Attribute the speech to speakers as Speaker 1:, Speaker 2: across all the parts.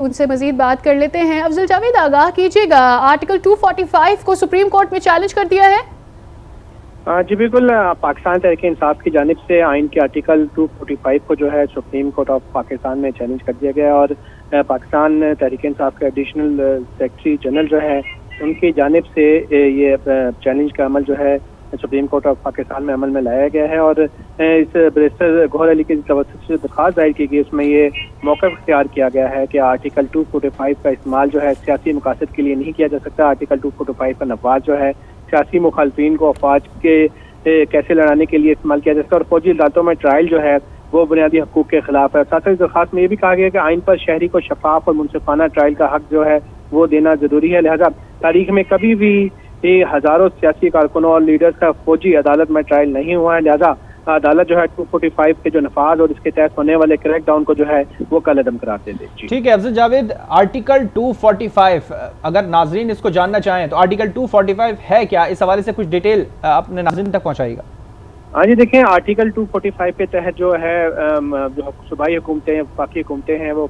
Speaker 1: उनसे मजीद बात कर लेते हैं। अफजल जावेद, आगाह कीजिएगा, आर्टिकल 245 को सुप्रीम कोर्ट में चैलेंज कर दिया है।
Speaker 2: जी बिल्कुल, पाकिस्तान तहरीक इंसाफ की जानिब से आइन के आर्टिकल 245 को जो है सुप्रीम कोर्ट ऑफ पाकिस्तान में चैलेंज कर दिया गया और पाकिस्तान तहरीक इंसाफ के एडिशनल सेक्रेटरी जनरल जो है उनकी जानिब से ये चैलेंज का अमल जो है सुप्रीम कोर्ट ऑफ पाकिस्तान में अमल में लाया गया है और इस बैरिस्टर गौहर अली की तवज्जुह से दरख्वास्त दायर की गई। उसमें ये मौक़िफ़ इख्तियार किया गया है कि आर्टिकल 245 का इस्तेमाल जो है सियासी मकासद के लिए नहीं किया जा सकता। आर्टिकल 245 का नफाज जो है सियासी मुखालफिन को अफवाज के कैसे लड़ाने के लिए इस्तेमाल किया जा सकता है और फौजी अदालतों में ट्रायल जो है वो बुनियादी हकूक़ के खिलाफ है। साथ ही दरख्वास्त में ये भी कहा गया कि आइन पर शहरी को शफाफ और मुनसिफाना ट्रायल का हक जो है वो देना जरूरी है। लिहाजा तारीख में कभी भी हजारों सियासी कारकुनों और लीडर्स का फौजी अदालत में ट्रायल नहीं हुआ है। लिहाजा अदालत जो है 245 के जो नफाज और इसके तहत होने वाले क्रैक डाउन को जो है वो कल अदम करार दे दे।
Speaker 3: ठीक है अफजल जावेद, आर्टिकल 245 अगर नाजरीन इसको जानना चाहें तो आर्टिकल 245 है क्या, इस हवाले से कुछ डिटेल अपने नाजरीन तक पहुंचाइएगा।
Speaker 2: हाँ जी, देखें, आर्टिकल 245 के तहत जो है जो सूबाई हुकूमतें वफाकी हुकूमतें हैं वो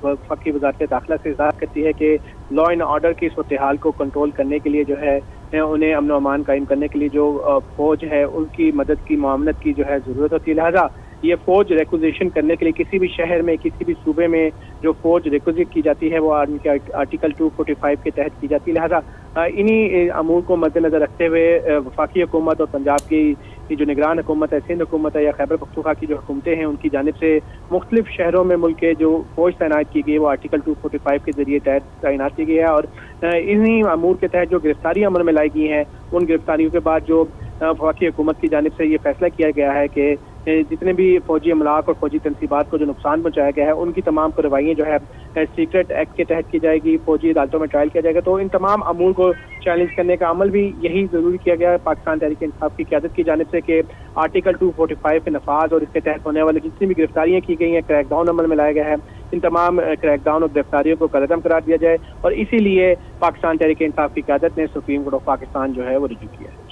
Speaker 2: वफाकी वज़ारत दाखिला से इज़हार करती है कि लॉ एंड ऑर्डर की सूरत हाल को कंट्रोल करने के लिए जो है उन्हें अमन अमान कायम करने के लिए जो फौज है उनकी मदद की मामलत की जो है ज़रूरत होती है। लिहाजा ये फौज रिक्विजिशन करने के लिए किसी भी शहर में किसी भी सूबे में जो फौज रिक्विजिट की जाती है वो आर्टिकल 245 के तहत की जाती है। लिहाजा इन्हीं अमूर को मद्देनजर रखते हुए वफाकी हुकूमत और पंजाब की जो निगरान हुकूमत है, सिंध हुकूमत है या खैबर पख्तूनख्वा की जो हुकूमतें हैं उनकी जानिब से मुख्तलिफ शहरों में मुल्क के जो फौज तैनात की गई है वो आर्टिकल 245 के जरिए तहत तैनात की गई है और इन्हीं अमूर के तहत जो गिरफ्तारी अमल में लाई गई हैं उन गिरफ्तारियों के बाद जो वफाकी हुकूमत की जानिब से ये फैसला किया गया है कि जितने भी फौजी अमलाक और फौजी तनसीबात को जो नुकसान पहुंचाया गया है उनकी तमाम कार्रवाइयाँ जो है सीक्रेट एक्ट के तहत की जाएगी, फौजी अदालतों में ट्रायल किया जाएगा। तो इन तमाम अमूर को चैलेंज करने का अमल भी यही जरूरी किया गया है पाकिस्तान तहरीक इंसाफ की क़यादत की जानिब से कि आर्टिकल 245 के नफाज और इसके तहत होने वाली जितनी भी गिरफ्तारियाँ की गई हैं क्रैकडाउन अमल में लाया गया है, इन तमाम क्रैकडाउन और गिरफ्तारियों को कलअदम करार दिया जाए और इसीलिए पाकिस्तान तहरीक इंसाफ की क़यादत ने सुप्रीम कोर्ट ऑफ पाकिस्तान जो है वो रिजू किया है।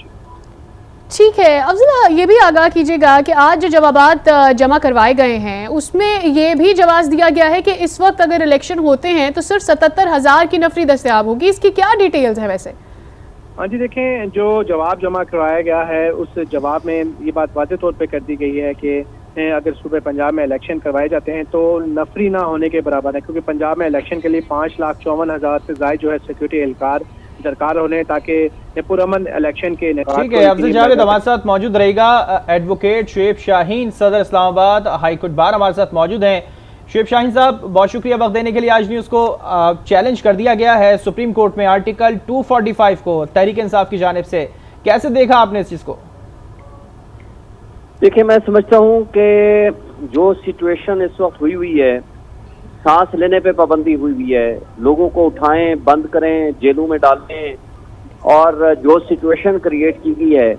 Speaker 1: ठीक है अफजल, ये भी आगाह कीजिएगा कि आज जो जवाबात जमा करवाए गए हैं उसमें ये भी जवाब दिया गया है कि इस वक्त अगर इलेक्शन होते हैं तो सिर्फ 77,000 की नफरी दस्तयाब होगी। इसकी क्या डिटेल्स है वैसे?
Speaker 2: हाँ जी, देखें, जो जवाब जमा करवाया गया है उस जवाब में ये बात वाज़ेह तौर पे कर दी गई है कि अगर सूबे पंजाब में इलेक्शन करवाए जाते हैं तो नफरी ना होने के बराबर है, क्योंकि पंजाब में इलेक्शन के लिए 5,54,000 से ज़ायद जो है सिक्योरिटी एहलकार दरकार होने ताकि पुरअमन इलेक्शन के।
Speaker 3: ठीक है अफजल जावेद हमारे साथ मौजूद रहेगा। एडवोकेट शुएब शाहीन सदर इस्लामाबाद हाई कोर्ट बार हमारे साथ मौजूद हैं। शुएब शाहीन साहब, बहुत शुक्रिया वक्त देने के लिए। आज न्यूज़ को चैलेंज कर दिया गया है सुप्रीम कोर्ट में आर्टिकल 245 को तहरीक इंसाफ की जानिब से, कैसे देखा आपने इस चीज को?
Speaker 4: देखिए, मैं समझता हूँ कि जो सिचुएशन इस वक्त हुई है, सांस लेने पे पाबंदी हुई है, लोगों को उठाएं, बंद करें, जेलों में डालें और जो सिचुएशन क्रिएट की गई है,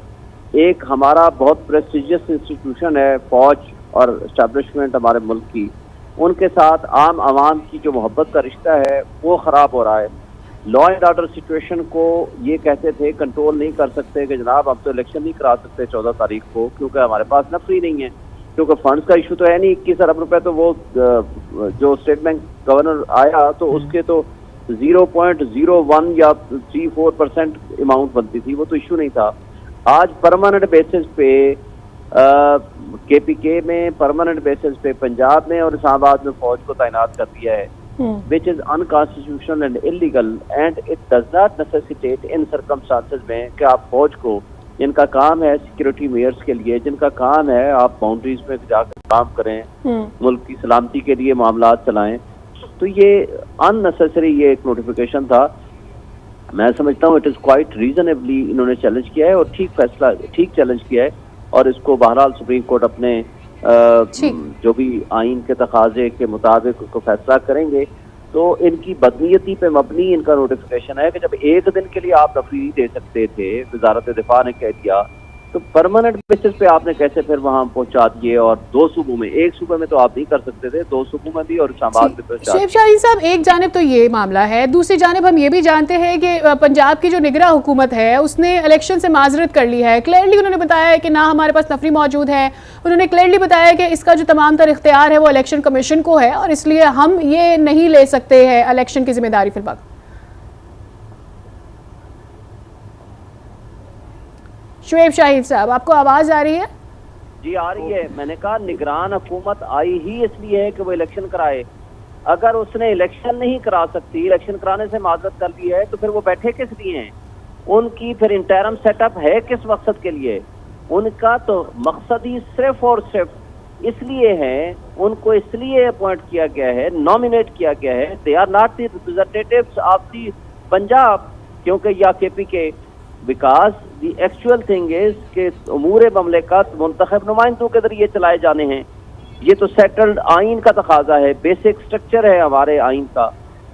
Speaker 4: एक हमारा बहुत प्रेस्टिजियस इंस्टीट्यूशन है फौज और इस्टेब्लिशमेंट हमारे मुल्क की, उनके साथ आम आवाम की जो मोहब्बत का रिश्ता है वो ख़राब हो रहा है। लॉ एंड ऑर्डर सिचुएशन को ये कहते थे कंट्रोल नहीं कर सकते कि जनाब हम तो इलेक्शन नहीं करा सकते 14 तारीख को क्योंकि हमारे पास नफरी नहीं है, क्योंकि फंड्स का इशू तो है नहीं। 21 अरब रुपए तो वो जो स्टेट बैंक गवर्नर आया तो उसके तो 0.01 या 34% अमाउंट बनती थी, वो तो इशू नहीं था। आज परमानेंट बेसिस पे KPK में परमानेंट बेसिस पे पंजाब में और इस्लामाबाद में फौज को तैनात कर दिया है, which is unconstitutional and illegal and it does not necessitate in circumstances में कि आप फौज को, जिनका काम है सिक्योरिटी मेयर्स के लिए, जिनका काम है आप बाउंड्रीज में जाकर काम करें, मुल्क की सलामती के लिए मामला चलाएं, तो ये अननेसेसरी ये एक नोटिफिकेशन था। मैं समझता हूँ इट इज़ क्वाइट रीजनेबली इन्होंने चैलेंज किया है और ठीक फैसला, ठीक चैलेंज किया है और इसको बहरहाल सुप्रीम कोर्ट अपने जो भी आइन के तकाजे के मुताबिक उसको फैसला करेंगे। तो इनकी बदनीयती पे मबनी इनका नोटिफिकेशन है कि जब एक दिन के लिए आप नफरी दे सकते थे, वजारत दिफा ने कह दिया तो परमानेंट बेसिस पे आपने कैसे फिर वहां पहुंचा दिए, और 2 सूबों में, एक सूबे में तो आप नहीं कर सकते थे, 2 सूबों में भी और इस्लामाबाद में पहुंचा।
Speaker 1: शेख शाहीन साहब, एक जानिब तो ये मामला है, दूसरी जानिब हम ये भी जानते हैं कि पंजाब की जो निगरां हुकूमत है उसने इलेक्शन से माजरत कर ली है। क्लियरली उन्होंने बताया है कि ना हमारे पास नफरी मौजूद है। उन्होंने क्लियरली बताया कि इसका जो तमाम तर इख्तियार है वो इलेक्शन कमीशन को है और इसलिए हम ये नहीं ले सकते हैं इलेक्शन की जिम्मेदारी फिलहाल। शुएब शाहीन साहब, आपको आवाज आ रही है?
Speaker 4: जी आ रही है। मैंने कहा निगरान हुकूमत आई ही इसलिए है कि वो इलेक्शन कराए। अगर उसने इलेक्शन नहीं करा सकती, इलेक्शन कराने से माजरत कर ली है, तो फिर वो बैठे किस लिए हैं? उनकी फिर इंटरम सेटअप है किस मकसद के लिए? उनका तो मकसद ही सिर्फ और सिर्फ इसलिए है, उनको इसलिए अपॉइंट किया गया है, नॉमिनेट किया गया है, they are not the representatives of the Punjab, क्योंकि या केपी के, because the actual thing is के उमूर ममलिकत मुंतखब नुमाइंदों के जरिए चलाए जाने हैं। ये तो सेटल्ड आइन का तकाजा है, बेसिक स्ट्रक्चर है हमारे आइन का।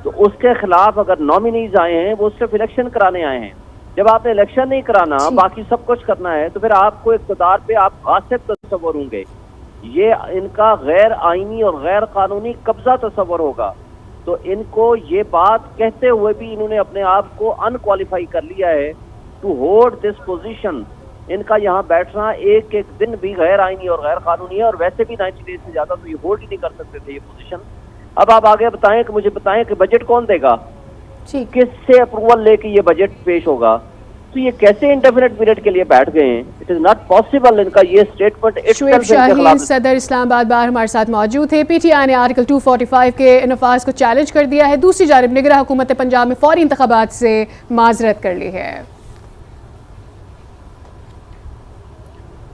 Speaker 4: तो उसके खिलाफ अगर नॉमिनीज आए हैं, वो सिर्फ इलेक्शन कराने आए हैं। जब आपने इलेक्शन नहीं कराना, बाकी सब कुछ करना है, तो फिर आपको इक़्तिदार पे आप गासिब तस्वर होंगे। ये इनका गैर आइनी और गैर कानूनी कब्जा तस्वर होगा। तो इनको ये बात कहते हुए भी इन्होंने अपने आप को अनक्वालिफाई कर लिया है टू होल्ड दिस पोजीशन। इनका यहाँ बैठना एक एक दिन भी गैर आइनी और गैर कानूनी है, और वैसे भी 90 डेज से ज्यादा तो ये होल्ड ही नहीं कर सकते थे ये पोजीशन। अब आप आगे बताएं कि मुझे बताएं कि बजट कौन देगा, किससे अप्रूवल लेके ये बजट पेश होगा? तो ये कैसे इंडेफिनिट पीरियड के लिए बैठ गए हैं? It is not possible. इनका ये स्टेटमेंट
Speaker 1: शुएब शाहीन सदर इस्लामाबाद बार हमारे साथ मौजूद थे। पीटीआई ने आर्टिकल 245 के नफाज को चैलेंज कर दिया है। दूसरी जानिब निगरां हुकूमत पंजाब में फौरी इंतखाबात से माजरत कर ली है।